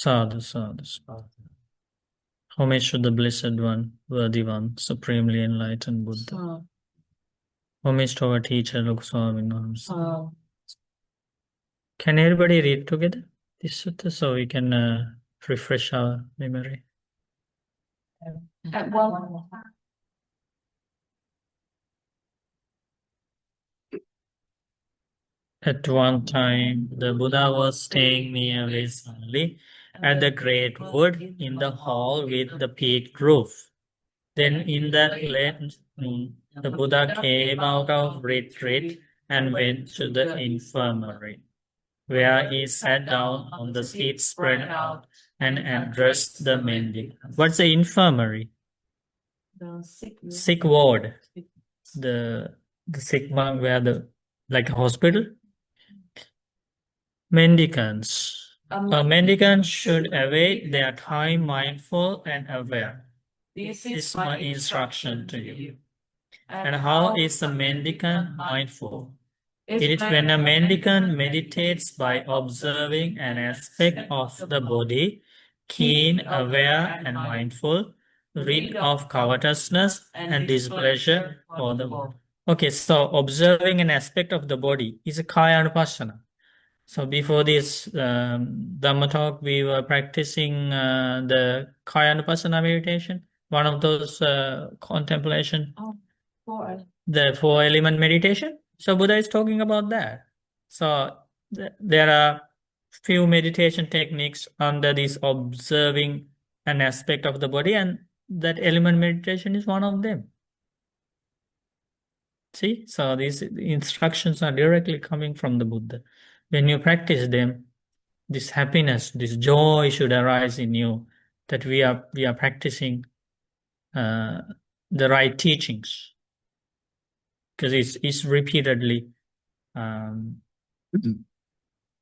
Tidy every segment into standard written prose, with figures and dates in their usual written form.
Sadhu, sadhu, sadhu. Homage to the Blessed One, Worthy One, Supremely Enlightened Buddha. Homage to our teacher, Lok Swami Namaste. Can everybody read together this sutta so we can refresh our memory? At one. At one time, the Buddha was staying near his family at the great wood in the hall with the peaked roof. Then in the late noon, the Buddha came out of retreat and went to the infirmary, where he sat down on the seat spread out and addressed the mendicant. What's the infirmary? The Sick ward. The sick monk where like a hospital? Mendicants. A mendicant should await their time mindful and aware. This is my instruction to you. And how is a mendicant mindful? It is when a mendicant meditates by observing an aspect of the body, keen, aware, and mindful, rid of covetousness and displeasure for the world. Okay, so observing an aspect of the body is a kaya anupassana. So before this Dhamma talk, we were practicing the kaya anupassana meditation, one of those contemplation. The four element meditation. So Buddha is talking about that. So there are few meditation techniques under this observing an aspect of the body, and that element meditation is one of them. See, so these instructions are directly coming from the Buddha. When you practice them, this happiness, this joy should arise in you that we are practicing the right teachings, because it's repeatedly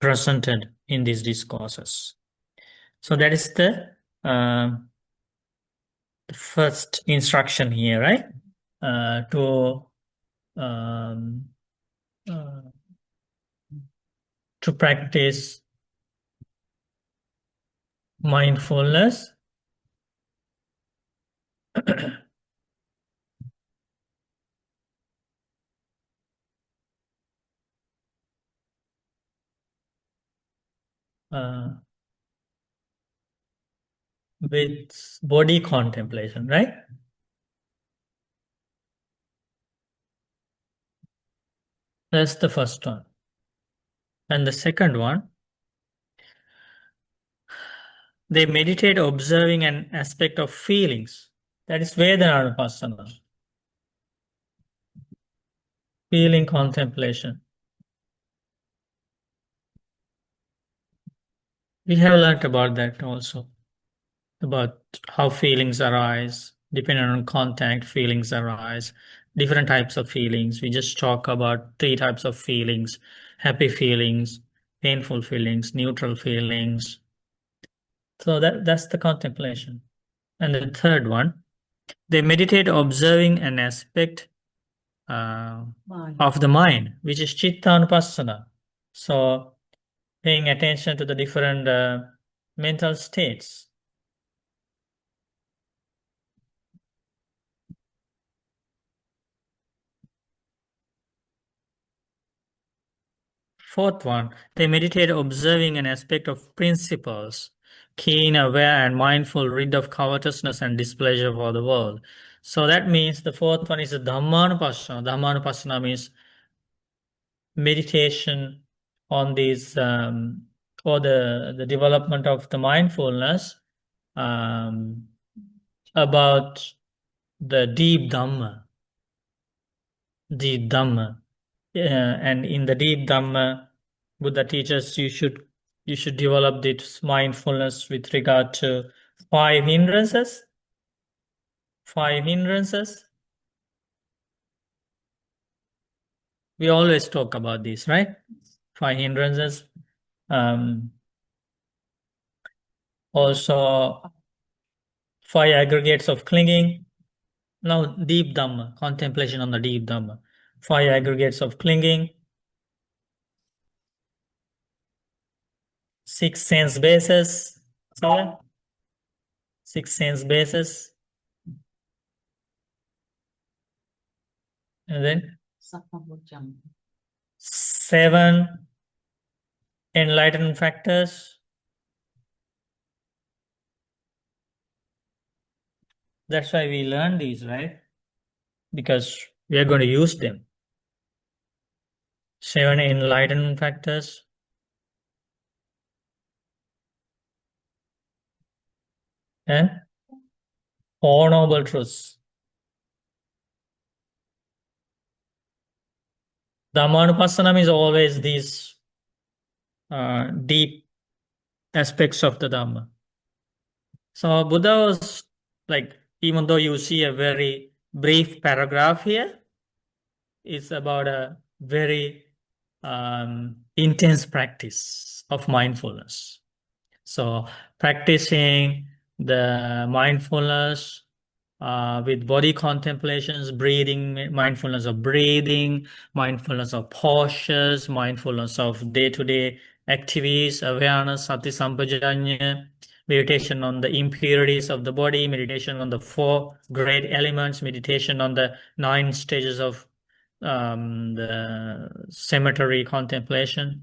presented in these discourses. So that is the first instruction here, right? To practice mindfulness with body contemplation, right? That's the first one. And the second one, they meditate observing an aspect of feelings. That is Vedana Vipassana. Feeling contemplation. We have learned about that also, about how feelings arise, depending on contact, feelings arise, different types of feelings. We just talk about three types of feelings: happy feelings, painful feelings, neutral feelings. So that's the contemplation. And the third one, they meditate observing an aspect of the mind, which is Chitta Anupassana. So paying attention to the different mental states. Fourth one, they meditate observing an aspect of principles, keen, aware, and mindful, rid of covetousness and displeasure for the world. So that means the fourth one is the Dhammanupassana. Dhammanupassana means meditation on these or the development of the mindfulness about the deep Dhamma. Deep Dhamma. And in the deep Dhamma, Buddha teaches you should develop this mindfulness with regard to five hindrances. Five hindrances. We always talk about this, right? Five hindrances. Also, five aggregates of clinging. Now, deep Dhamma, contemplation on the deep Dhamma. Five aggregates of clinging. Six sense bases. here. 6 sense bases. And then 7 enlightenment factors. That's why we learn these, right? Because we are going to use them. 7 enlightenment factors. And 4 noble truths. Dhammanupassana is always these deep aspects of the Dhamma. So Buddha was like, even though you see a very brief paragraph here, it's about a very intense practice of mindfulness. So practicing the mindfulness with body contemplations, breathing, mindfulness of breathing, mindfulness of postures, mindfulness of day-to-day activities, awareness, sati sampajañña, meditation on the impurities of the body, meditation on the 4 great elements, meditation on the 9 stages of the cemetery contemplation.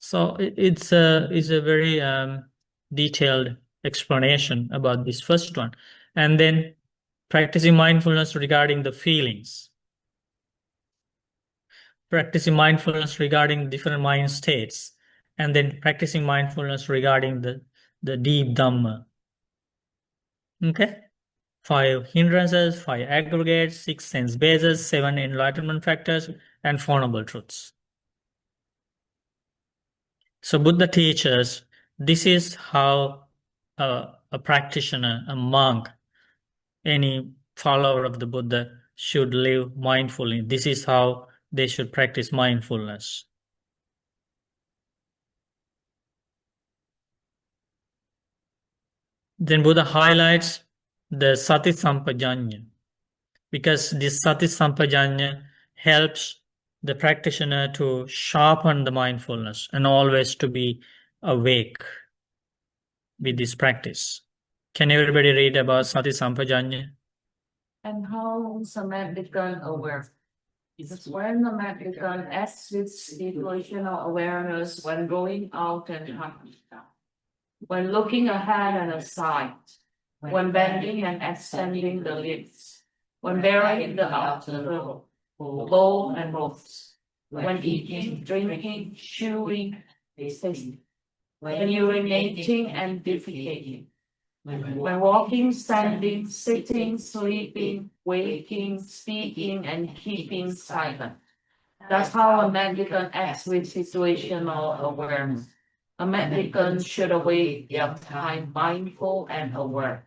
So it's a very detailed explanation about this first one. And then practicing mindfulness regarding the feelings, practicing mindfulness regarding different mind states, and then practicing mindfulness regarding the deep Dhamma. Okay? 5 hindrances, 5 aggregates, 6 sense bases, 7 enlightenment factors, and 4 noble truths. So Buddha teaches this is how a practitioner, a monk, any follower of the Buddha should live mindfully. This is how they should practice mindfulness. Then Buddha highlights the sati sampajañña, because this sati sampajañña helps the practitioner to sharpen the mindfulness and always to be awake with this practice. Can everybody read about sati sampajañña? And how somatically aware? Because when the medical acts with situational awareness when going out and coming, when looking ahead and aside, when bending and extending the lips, when bearing the outer bowl and ropes, when eating, drinking, chewing, tasting, when urinating and defecating, when walking, standing, sitting, sleeping, waking, speaking, and keeping silent. That's how a mendicant acts with situational awareness. A mendicant should await their time mindful and aware.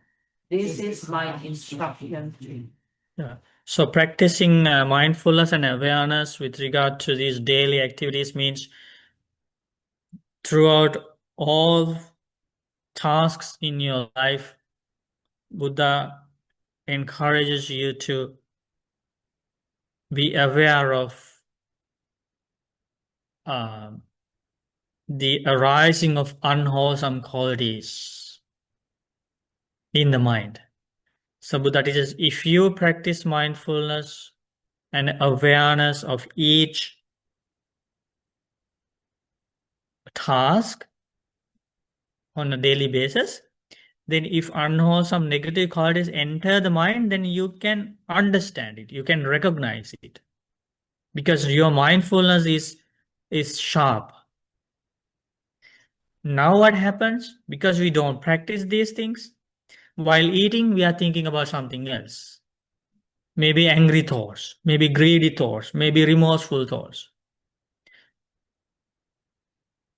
This is my instruction to you. Yeah. So practicing mindfulness and awareness with regard to these daily activities means throughout all tasks in your life, Buddha encourages you to be aware of the arising of unwholesome qualities in the mind. So Buddha teaches, if you practice mindfulness and awareness of each task on a daily basis, then if unwholesome negative qualities enter the mind, then you can understand it, you can recognize it, because your mindfulness is sharp. Now what happens? Because we don't practice these things, while eating we are thinking about something else. Maybe angry thoughts, maybe greedy thoughts, maybe remorseful thoughts.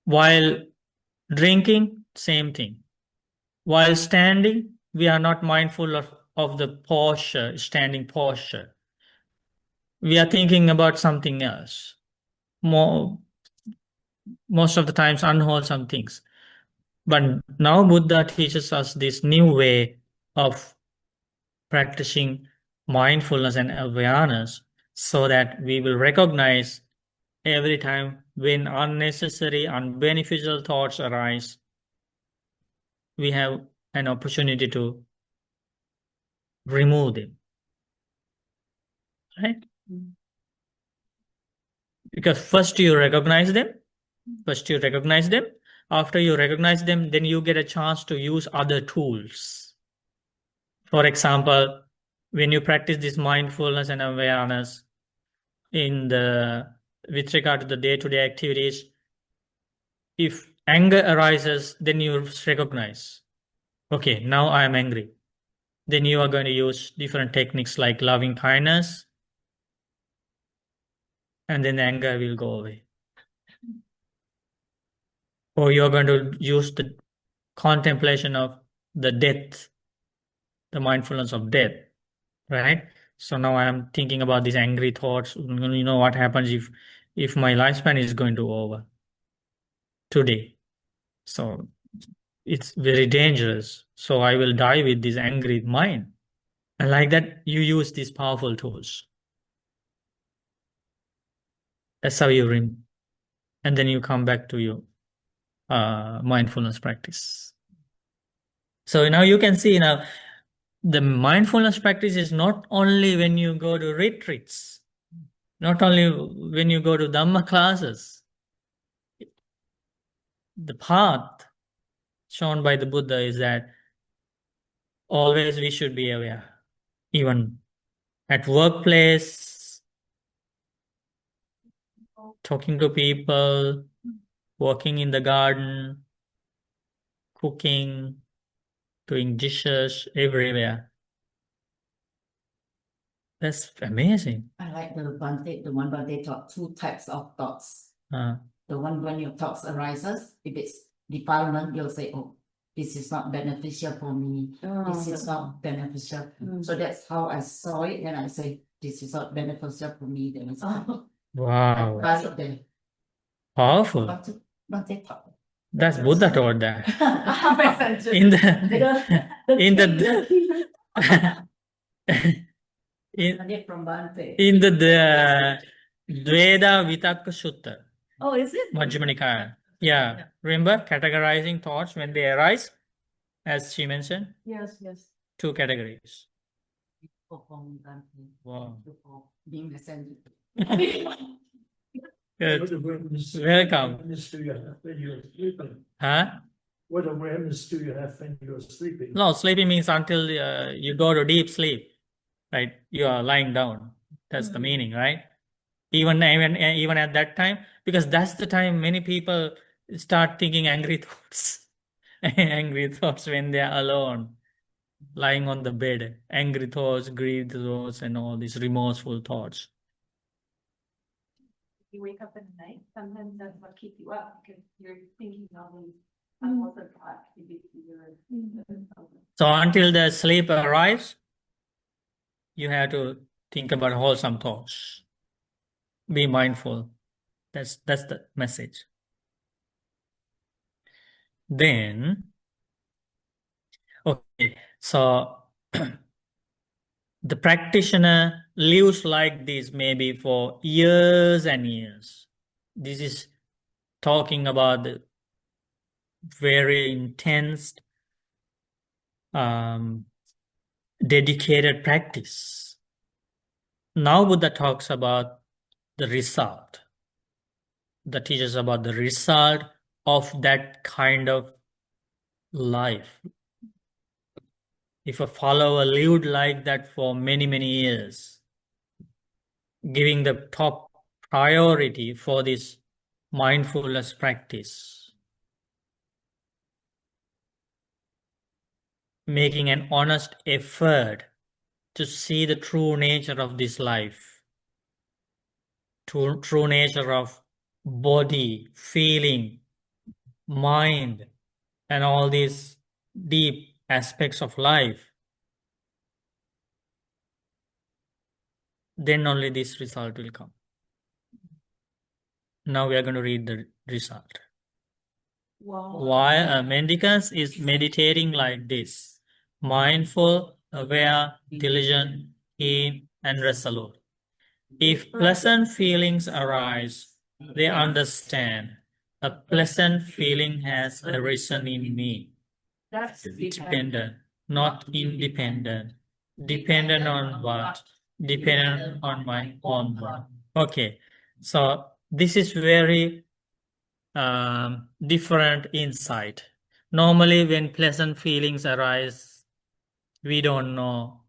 While drinking, same thing. While standing, we are not mindful of the posture, standing posture. We are thinking about something else. Most of the times unwholesome things. But now Buddha teaches us this new way of practicing mindfulness and awareness so that we will recognize every time when unnecessary, unbeneficial thoughts arise, we have an opportunity to remove them. Right? Because first you recognize them. After you recognize them, then you get a chance to use other tools. For example, when you practice this mindfulness and awareness with regard to the day-to-day activities, if anger arises, then you recognize, okay, now I am angry. Then you are going to use different techniques like loving kindness, and then the anger will go away. Or you're going to use the contemplation of the death, the mindfulness of death, right? So now I am thinking about these angry thoughts. You know what happens if my lifespan is going to over today. So it's very dangerous. So I will die with this angry mind. And like that, you use these powerful tools. That's how you and then you come back to your mindfulness practice. So now you can see now the mindfulness practice is not only when you go to retreats, not only when you go to Dhamma classes. The path shown by the Buddha is that always we should be aware, even at workplace, talking to people, working in the garden, cooking, doing dishes, everywhere. That's amazing. I like the one Bante taught two types of thoughts. The one when your thoughts arises, if it's defilement, you'll say, oh, this is not beneficial for me. This is not beneficial. So that's how I saw it, and I say, this is not beneficial for me. Then it's Wow. basic there. Powerful. Bante taught. That's Buddha taught that. in the Dveda Vitakka Sutta. Oh, is it? Majjhima Nikaya. Yeah. Remember categorizing thoughts when they arise, as she mentioned? Yes. Two categories. Wow. Being messenger. Good. Welcome. Huh? What awareness do you have when you're sleeping? No, sleeping means until you go to deep sleep, right? You are lying down. That's the meaning, right? Even at that time, because that's the time many people start thinking angry thoughts. Angry thoughts when they are alone, lying on the bed. Angry thoughts, greed thoughts, and all these remorseful thoughts. You wake up in the night, sometimes that's what keeps you up because you're thinking all these unpleasant thoughts. So until the sleep arrives, you have to think about wholesome thoughts. Be mindful. That's the message. Then, okay, so the practitioner lives like this maybe for years and years. This is talking about the very intense, dedicated practice. Now Buddha talks about the result. The teaches about the result of that kind of life. If a follower lived like that for many, many years, giving the top priority for this mindfulness practice, making an honest effort to see the true nature of this life, true nature of body, feeling, mind, and all these deep aspects of life, then only this result will come. Now we are going to read the result. Wow. While a mendicant is meditating like this, mindful, aware, diligent, keen, and resolute. If pleasant feelings arise, they understand a pleasant feeling has arisen in me. That's Dependent, not independent. Dependent on what? Dependent on my own one. Okay, so this is very different insight. Normally, when pleasant feelings arise, we don't know,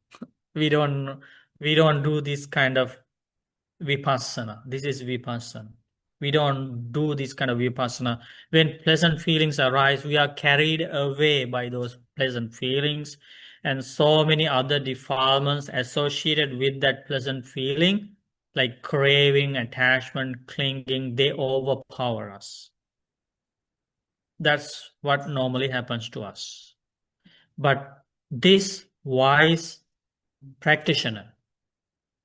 we don't, we don't do this kind of vipassana. This is vipassana. We don't do this kind of vipassana. When pleasant feelings arise, we are carried away by those pleasant feelings, and so many other defilements associated with that pleasant feeling, like craving, attachment, clinging, they overpower us. That's what normally happens to us. But this wise practitioner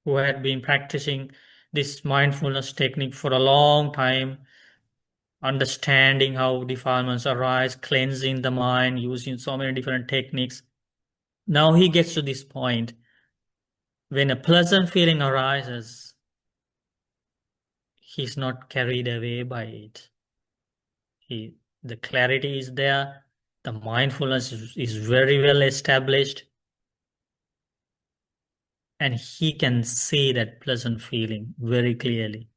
who had been practicing this mindfulness technique for a long time, understanding how defilements arise, cleansing the mind, using so many different techniques. Now he gets to this point when a pleasant feeling arises, he's not carried away by it. The clarity is there, the mindfulness is very well established, and he can see that pleasant feeling very clearly.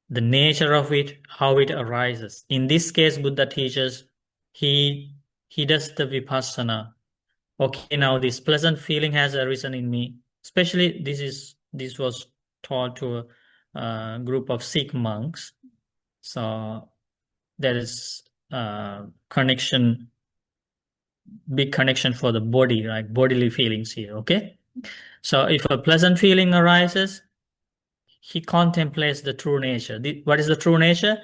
The nature of it, how it arises. In this case, Buddha teaches, he does the vipassana. Okay, now this pleasant feeling has arisen in me. Especially this was taught to a group of Sikh monks. So there is connection, big connection for the body, right? Bodily feelings here, okay? So if a pleasant feeling arises, he contemplates the true nature. What is the true nature?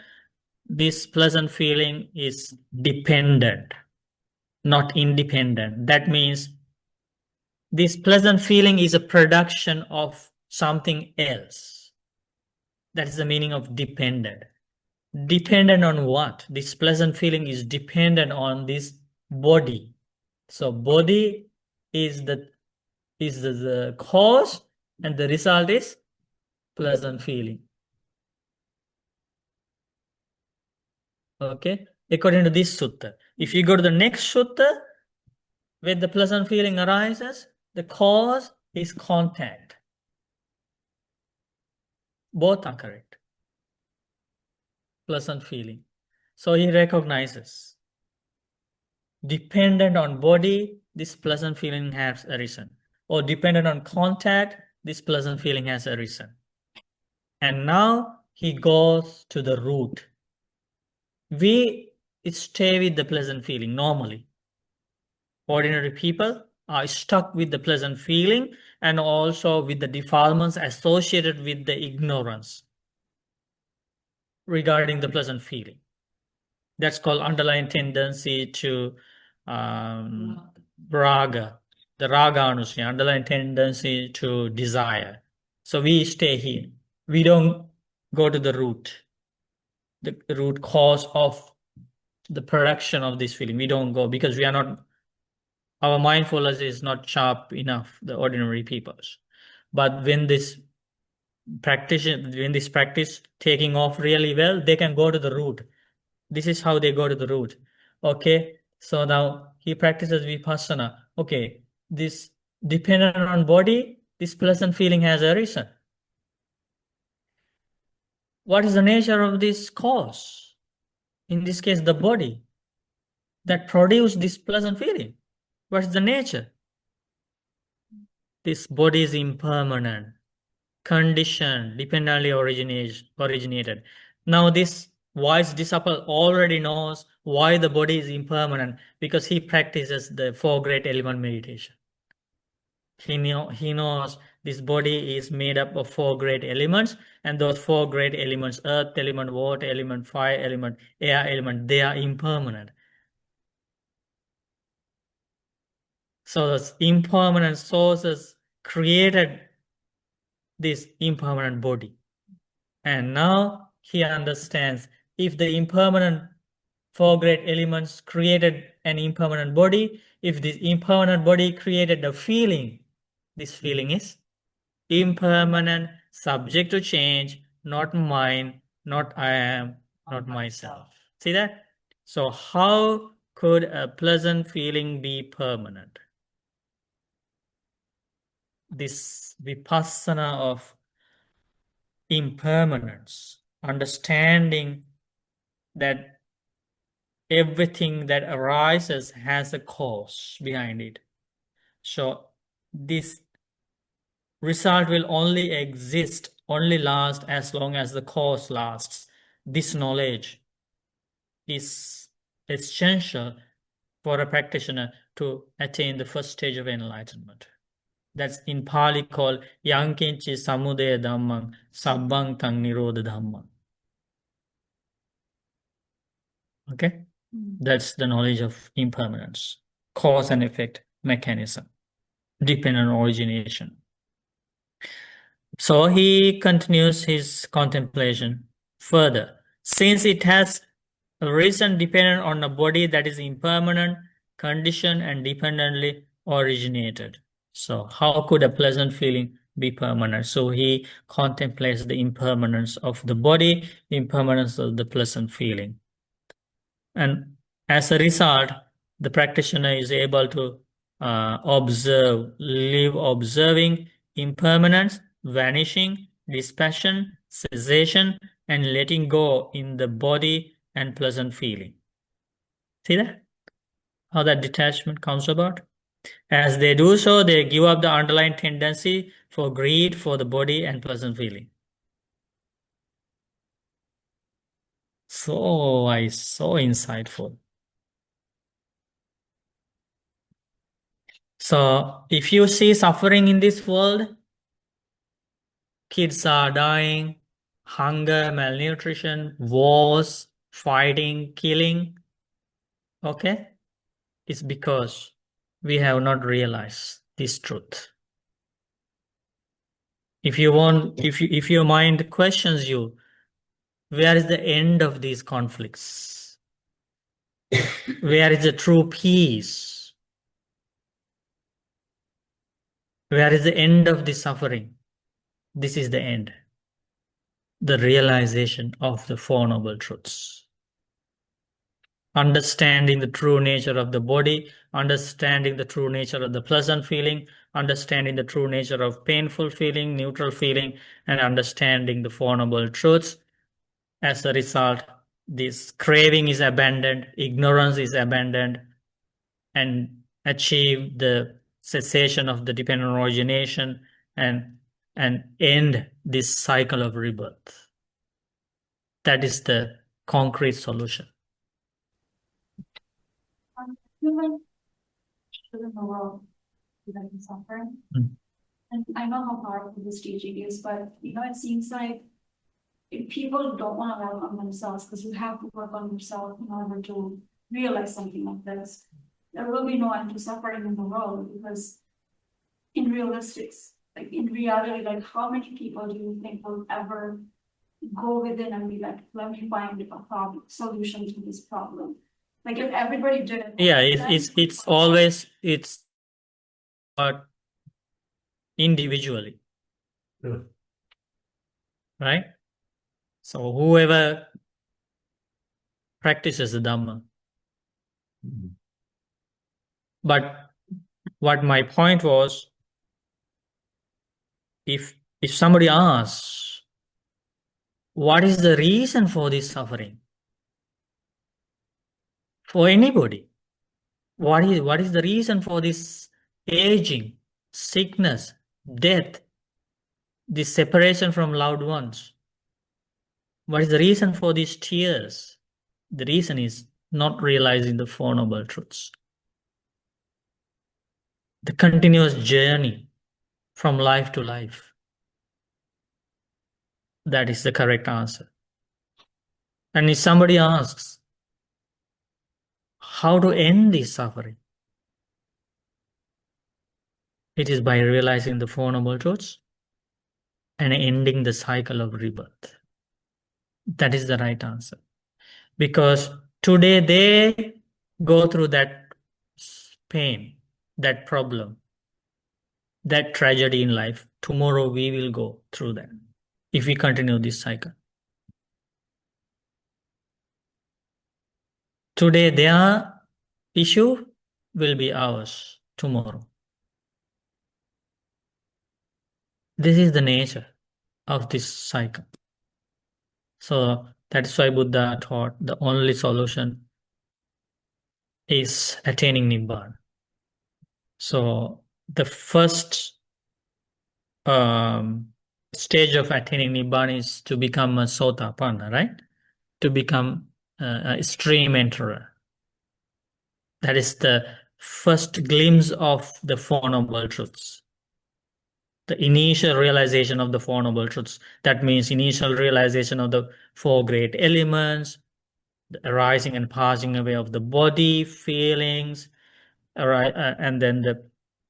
This pleasant feeling is dependent, not independent. That means this pleasant feeling is a production of something else. That is the meaning of dependent. Dependent on what? This pleasant feeling is dependent on this body. So body is the cause, and the result is pleasant feeling. Okay, according to this sutta. If you go to the next sutta, where the pleasant feeling arises, the cause is contact. Both are correct. Pleasant feeling. So he recognizes, dependent on body, this pleasant feeling has arisen. Or dependent on contact, this pleasant feeling has arisen. And now he goes to the root. We stay with the pleasant feeling normally. Ordinary people are stuck with the pleasant feeling and also with the defilements associated with the ignorance regarding the pleasant feeling. That's called underlying tendency to raga, the raga anusaya, underlying tendency to desire. So we stay here. We don't go to the root cause of the production of this feeling. We don't go because we are not, our mindfulness is not sharp enough, the ordinary people's. But when this practice taking off really well, they can go to the root. This is how they go to the root. Okay, so now he practices vipassana. Okay, this dependent on body, this pleasant feeling has arisen. What is the nature of this cause? In this case, the body that produced this pleasant feeling. What is the nature? This body is impermanent, conditioned, dependently originated. Now this wise disciple already knows why the body is impermanent, because he practices the four great element meditation. He knows this body is made up of four great elements, and those four great elements, earth element, water element, fire element, air element, they are impermanent. So those impermanent sources created this impermanent body. And now he understands, if the impermanent four great elements created an impermanent body, if this impermanent body created a feeling, this feeling is impermanent, subject to change, not mine, not I am, not myself. See that? So how could a pleasant feeling be permanent? This vipassana of impermanence, understanding that everything that arises has a cause behind it. So this result will only exist, only last as long as the cause lasts. This knowledge is essential for a practitioner to attain the first stage of enlightenment. That's in Pali called Yankinchi Samudaya Dhammang Sabbang Tang Nirodha Dhammang. Okay? That's the knowledge of impermanence, cause and effect mechanism, dependent origination. So he continues his contemplation further. Since it has a reason dependent on a body that is impermanent, conditioned, and dependently originated. So how could a pleasant feeling be permanent? So he contemplates the impermanence of the body, impermanence of the pleasant feeling. And as a result, the practitioner is able to live observing impermanence, vanishing, dispassion, cessation, and letting go in the body and pleasant feeling. See that? How that detachment comes about? As they do so, they give up the underlying tendency for greed for the body and pleasant feeling. So insightful. So if you see suffering in this world, kids are dying, hunger, malnutrition, wars, fighting, killing, okay? It's because we have not realized this truth. If your mind questions you, where is the end of these conflicts? Where is the true peace? Where is the end of the suffering? This is the end. The realization of the Four Noble Truths. Understanding the true nature of the body, understanding the true nature of the pleasant feeling, understanding the true nature of painful feeling, neutral feeling, and understanding the Four Noble Truths. As a result, this craving is abandoned, ignorance is abandoned, and achieve the cessation of the dependent origination and end this cycle of rebirth. That is the concrete solution. Human in the world that is suffering. Mm. And I know how powerful this teaching is, but it seems like if people don't want to work on themselves, because you have to work on yourself in order to realize something like this, there will be no end to suffering in the world, because in realistics, like in reality, like how many people do you think will ever go within and be like, let me find a solution to this problem? Like if everybody did it. Yeah, it's but individually, Yeah. right? So whoever practices the Dhamma. But what my point was, if somebody asks, what is the reason for this suffering? For anybody, what is the reason for this aging, sickness, death, this separation from loved ones? What is the reason for these tears? The reason is not realizing the Four Noble Truths. The continuous journey from life to life. That is the correct answer. And if somebody asks, how to end this suffering? It is by realizing the Four Noble Truths and ending the cycle of rebirth. That is the right answer. Because today they go through that pain, that problem, that tragedy in life. Tomorrow we will go through that if we continue this cycle. Today they are issue will be ours tomorrow. This is the nature of this cycle. So that's why Buddha taught the only solution is attaining Nibbana. So the first stage of attaining Nibbana is to become a Sotapanna, right? To become a stream enterer. That is the first glimpse of the Four Noble Truths. The initial realization of the Four Noble Truths. That means initial realization of the four great elements, the arising and passing away of the body, feelings, and then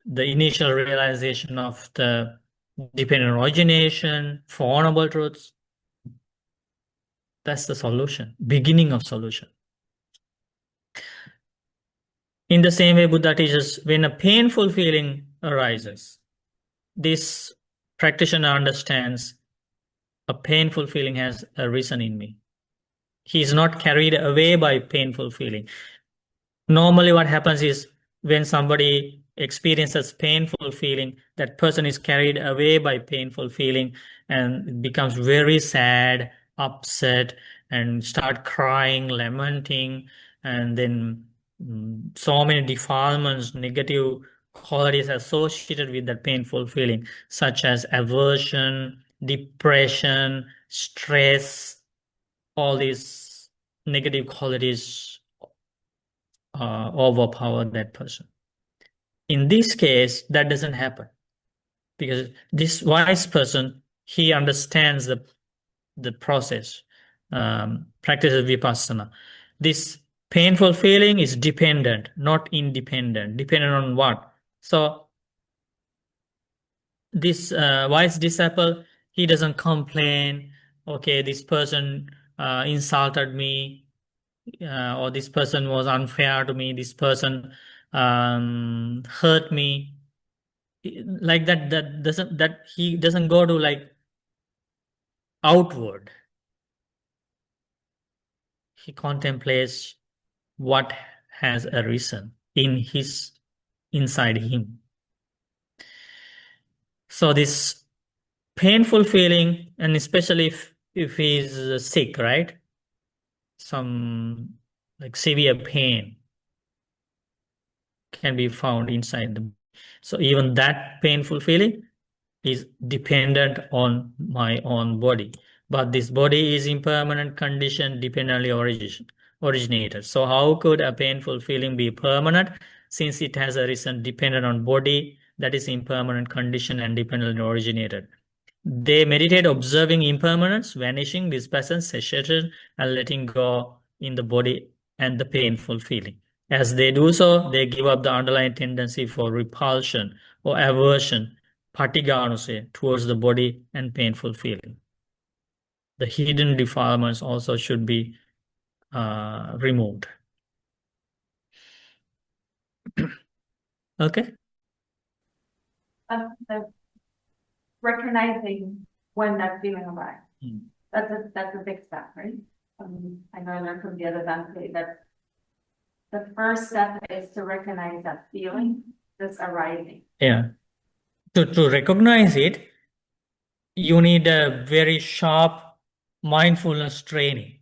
the initial realization of the dependent origination, Four Noble Truths. That's the solution, beginning of solution. In the same way, Buddha teaches when a painful feeling arises, this practitioner understands a painful feeling has arisen in me. He is not carried away by painful feeling. Normally what happens is when somebody experiences painful feeling, that person is carried away by painful feeling and becomes very sad, upset, and start crying, lamenting, and then so many defilements, negative qualities associated with that painful feeling, such as aversion, depression, stress, all these negative qualities overpower that person. In this case, that doesn't happen because this wise person, he understands the process, practices vipassana. This painful feeling is dependent, not independent. Dependent on what? So this wise disciple, he doesn't complain, okay, this person insulted me, or this person was unfair to me, this person hurt me. Like that he doesn't go to like outward. He contemplates what has arisen in his inside him. So this painful feeling, and especially if he's sick, right? Some like severe pain can be found inside the. So even that painful feeling is dependent on my own body. But this body is impermanent condition dependently originated. So how could a painful feeling be permanent since it has arisen dependent on body that is impermanent condition and dependently originated? They meditate observing impermanence, vanishing, dispersal, cessation, and letting go in the body and the painful feeling. As they do so, they give up the underlying tendency for repulsion or aversion, Paṭhamagelaññasutta, towards the body and painful feeling. The hidden defilements also should be removed. Okay? The recognizing when that feeling arrives. That's a big step, right? I know I learned from the other Dante that the first step is to recognize that feeling that's arising. Yeah. To recognize it, you need a very sharp mindfulness training.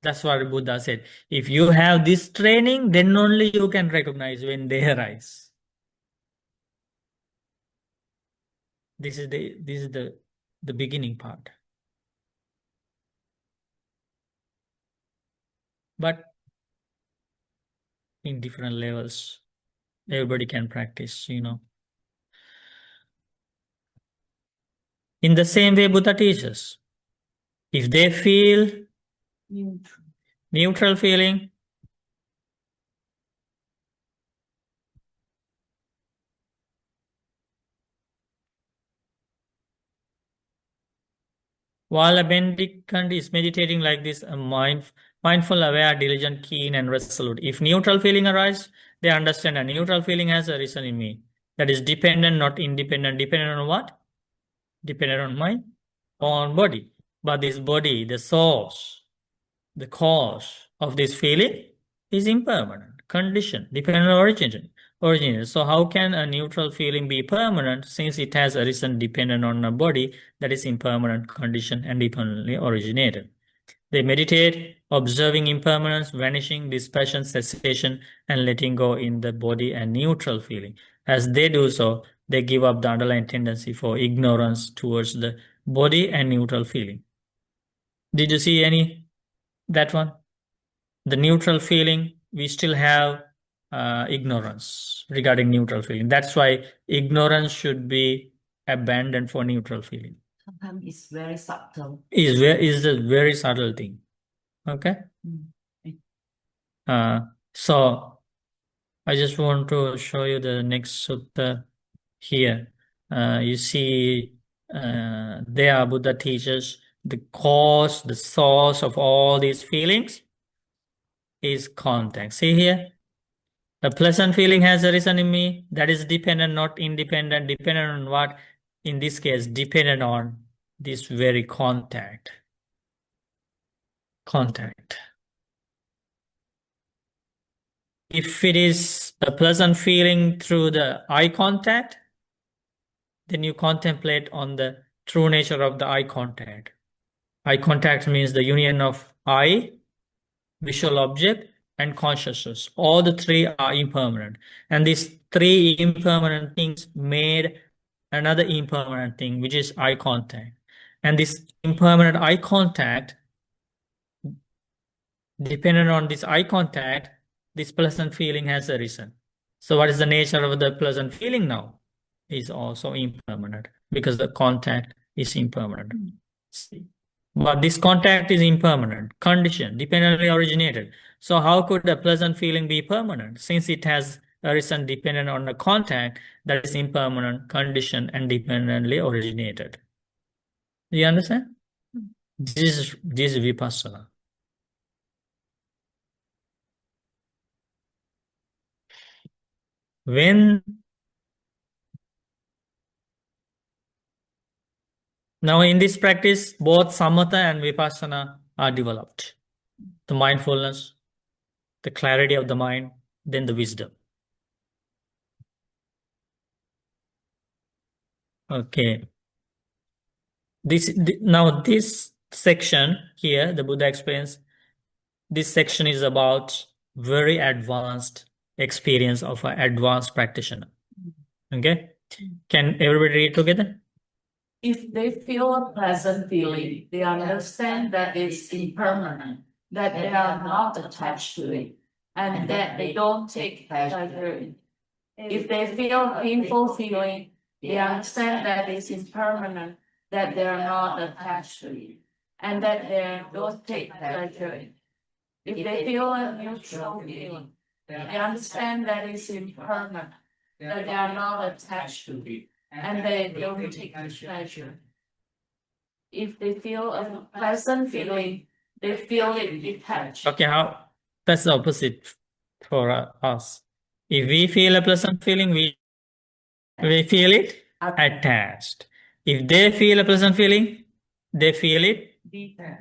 That's what Buddha said. If you have this training, then only you can recognize when they arise. This is the beginning part. But in different levels, everybody can practice, In the same way, Buddha teaches. If they feel neutral feeling, while a mendicant is meditating like this, a mindful, aware, diligent, keen, and resolute. If neutral feeling arises, they understand a neutral feeling has arisen in me. That is dependent, not independent. Dependent on what? Dependent on my own body. But this body, the source, the cause of this feeling is impermanent, condition, dependent on origin. So how can a neutral feeling be permanent since it has arisen dependent on a body that is impermanent, conditioned, and dependently originated? They meditate, observing impermanence, vanishing, dispassion, cessation, and letting go in the body and neutral feeling. As they do so, they give up the underlying tendency for ignorance towards the body and neutral feeling. Did you see that one? The neutral feeling, we still have ignorance regarding neutral feeling. That's why ignorance should be abandoned for neutral feeling. Sometimes it's very subtle. Is a very subtle thing. Okay. So I just want to show you the next sutta here. You see, there Buddha teaches the cause, the source of all these feelings is contact. See here, a pleasant feeling has arisen in me. That is dependent, not independent. Dependent on what? In this case, dependent on this very contact. If it is a pleasant feeling through the eye contact, then you contemplate on the true nature of the eye contact. Eye contact means the union of eye, visual object, and consciousness. All the three are impermanent. And these three impermanent things made another impermanent thing, which is eye contact. And this impermanent eye contact, dependent on this eye contact, this pleasant feeling has arisen. So what is the nature of the pleasant feeling now? Is also impermanent because the contact is impermanent. But this contact is impermanent, conditioned, dependently originated. So how could a pleasant feeling be permanent since it has arisen dependent on a contact that is impermanent, conditioned, and dependently originated? Do you understand? This is vipassana. Now in this practice, both samatha and vipassana are developed. The mindfulness, the clarity of the mind, then the wisdom. Okay. Now this section here, the Buddha explains, this section is about very advanced experience of an advanced practitioner. Okay? Can everybody read together? If they feel a pleasant feeling, they understand that it's impermanent, that they are not attached to it, and that they don't take pleasure in it. If they feel a painful feeling, they understand that it's impermanent, that they are not attached to it, and that they don't take pleasure in it. If they feel a neutral feeling, they understand that it's impermanent, that they are not attached to it, and they don't take pleasure. If they feel a pleasant feeling, they feel it detached. Okay, that's the opposite for us. If we feel a pleasant feeling, we feel it attached. If they feel a pleasant feeling, they feel it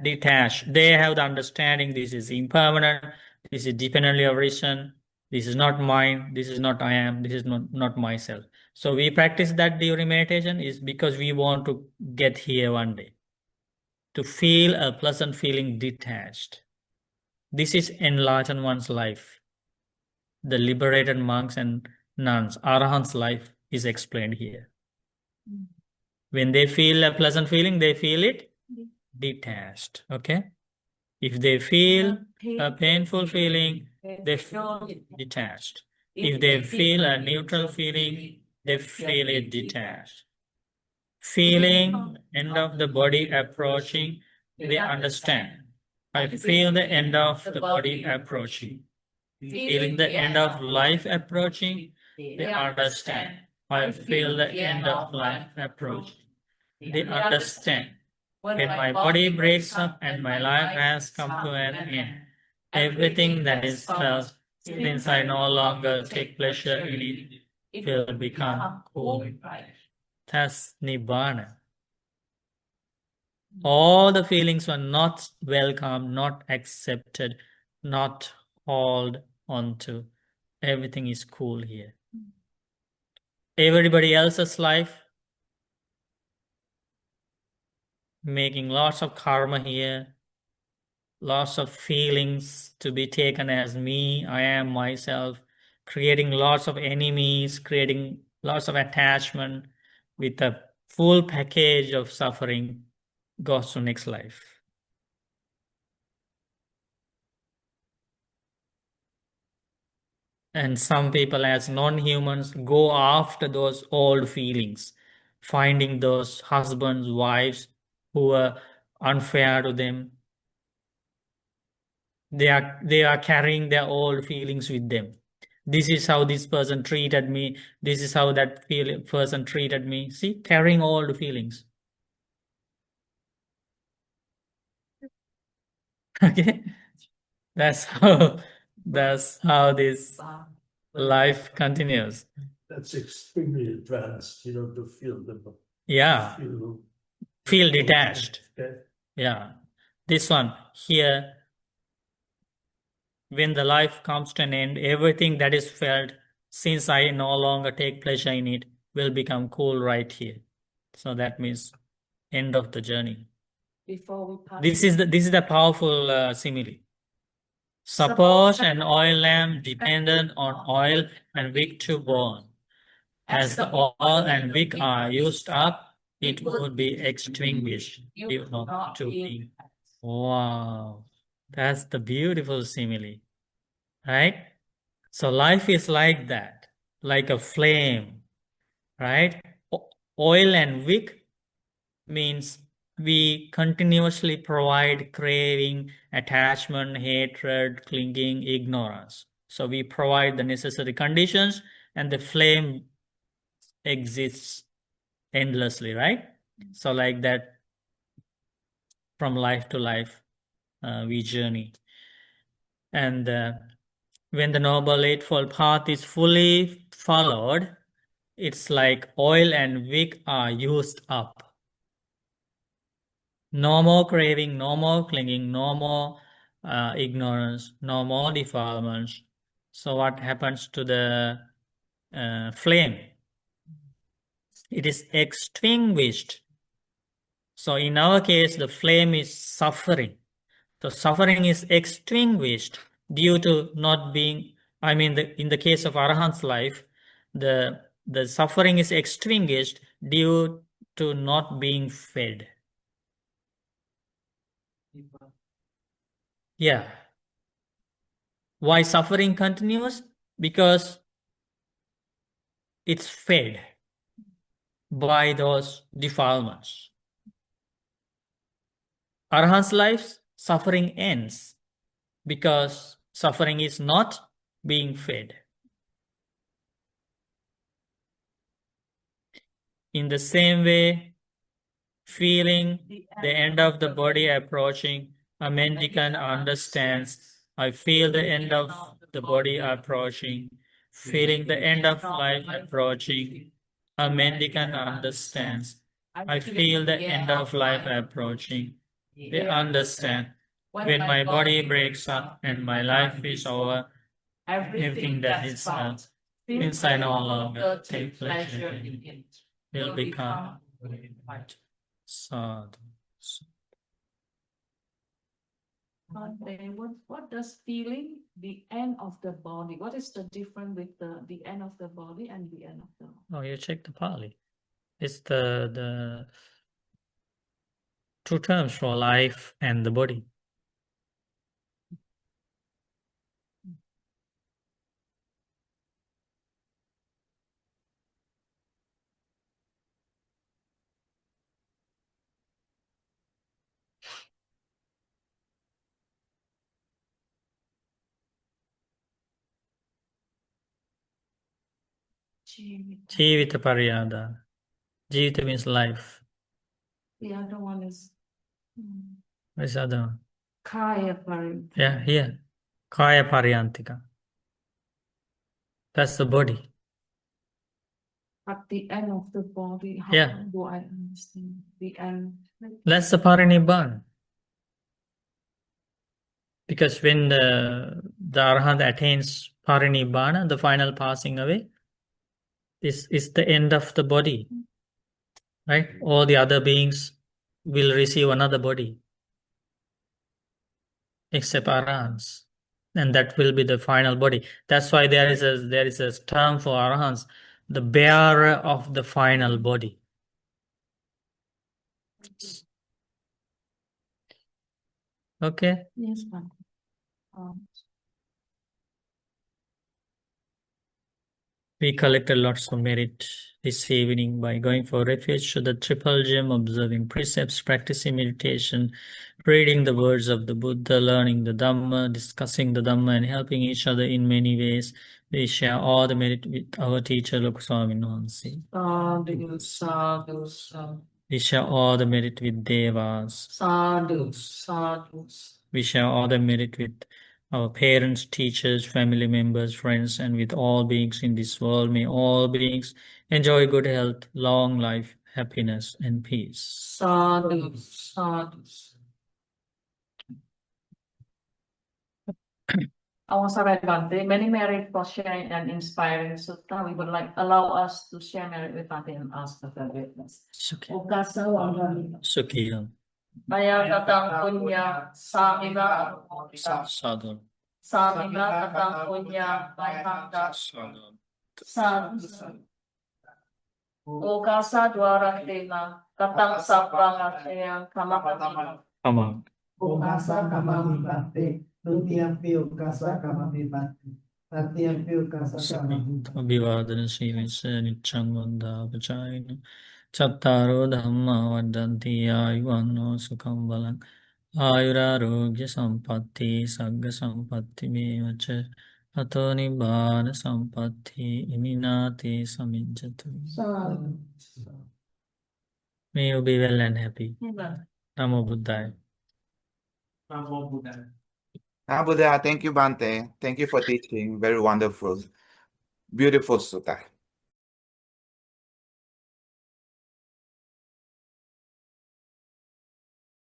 detached. They have the understanding this is impermanent, this is dependently arisen, this is not mine, this is not I am, this is not myself. So we practice that during meditation is because we want to get here one day, to feel a pleasant feeling detached. This is enlightened one's life. The liberated monks and nuns, Arahant's life is explained here. When they feel a pleasant feeling, they feel it detached. Okay? If they feel a painful feeling, they feel detached. If they feel a neutral feeling, they feel it detached. Feeling end of the body approaching, they understand. I feel the end of the body approaching. Feeling the end of life approaching, they understand. I feel the end of life approaching. They understand. When my body breaks up and my life has come to an end, everything that is felt, since I no longer take pleasure in it, will become cool. That's Nibbana. All the feelings were not welcome, not accepted, not held onto. Everything is cool here. Everybody else's life, making lots of karma here, lots of feelings to be taken as me, I am, myself, creating lots of enemies, creating lots of attachment with a full package of suffering goes to next life. And some people as non-humans go after those old feelings, finding those husbands, wives who are unfair to them. They are carrying their old feelings with them. This is how this person treated me. This is how that person treated me. See, carrying old feelings. Okay, that's how this life continues. That's extremely advanced, to feel them. Yeah, feel detached. Okay. Yeah, this one here, when the life comes to an end, everything that is felt, since I no longer take pleasure in it, will become cool right here. So that means end of the journey. Before we pass. This is the powerful simile. Suppose an oil lamp dependent on oil and wick to burn. As the oil and wick are used up, it would be extinguished due not to be. Wow, that's the beautiful simile, right? So life is like that, like a flame, right? Oil and wick means we continuously provide craving, attachment, hatred, clinging, ignorance. So we provide the necessary conditions and the flame exists endlessly, right? So like that, from life to life, we journey. And when the Noble Eightfold Path is fully followed, it's like oil and wick are used up. No more craving, no more clinging, no more ignorance, no more defilements. So what happens to the flame? It is extinguished. So in our case, the flame is suffering. The suffering is extinguished due to not being, in the case of Arahant's life, the suffering is extinguished due to not being fed. Yeah. Why suffering continues? Because it's fed by those defilements. Arahant's life, suffering ends because suffering is not being fed. In the same way, feeling the end of the body approaching, a mendicant understands, I feel the end of the body approaching, feeling the end of life approaching, a mendicant understands, I feel the end of life approaching. They understand, when my body breaks up and my life is over, everything that is felt, since I no longer take pleasure in it, will become white. Sadhu. What does feeling the end of the body? What is the difference with the end of the body and the end of the? Oh, you check the Pali. It's the two terms for life and the body. Jivita Pariyada. Jivita means life. The other one is What's the other one? Kaya Parinthika. Yeah, here. Kaya Pariyantika. That's the body. At the end of the body, how Yeah. do I understand the end? That's the Parinibban. Because when the Arahant attains Parinibbana, the final passing away, is the end of the body, right? All the other beings will receive another body, except Arahants. And that will be the final body. That's why there is a term for Arahants, the bearer of the final body. Okay. Yes, ma'am. We collected lots of merit this evening by going for refuge to the triple gem, observing precepts, practicing meditation, reading the words of the Buddha, learning the Dhamma, discussing the Dhamma, and helping each other in many ways. We share all the merit with our teacher, Lokaswami Nonsi. Sadhu, sadhu, sadhu. We share all the merit with Devas. Sadhu, sadhu. We share all the merit with our parents, teachers, family members, friends, and with all beings in this world. May all beings enjoy good health, long life, happiness, and peace. Sadhu, sadhu. Our Bhante, many merit for sharing and inspiring sutta. We would like allow us to share merit with Bhante and ask the forgiveness. Sukhi. Okasa wangani. Sukhi. Maya katang punya samina. Sadhu. Samina katang punya mayhanda. Sadhu. Sadhu. Okasa dwarang tema. Katang saprang yang kamapati. Come Okasa kamamipate, nutiampi okasa kamamipate, tatiampi okasa kamamipate. Abhivadana Sivisa Nichang Vanda Pachayana Chattaro Dhamma Vadanti Ayuvanno Sukham Balang Ayurarogya Sampatti Sagga Sampatti Mevacha Ato Nibbana Sampatti Iminati Samijjatu. May you be well and happy. Namo Buddhaya. Buddha, thank you, Bante. Thank you for teaching. Very wonderful. Beautiful sutta.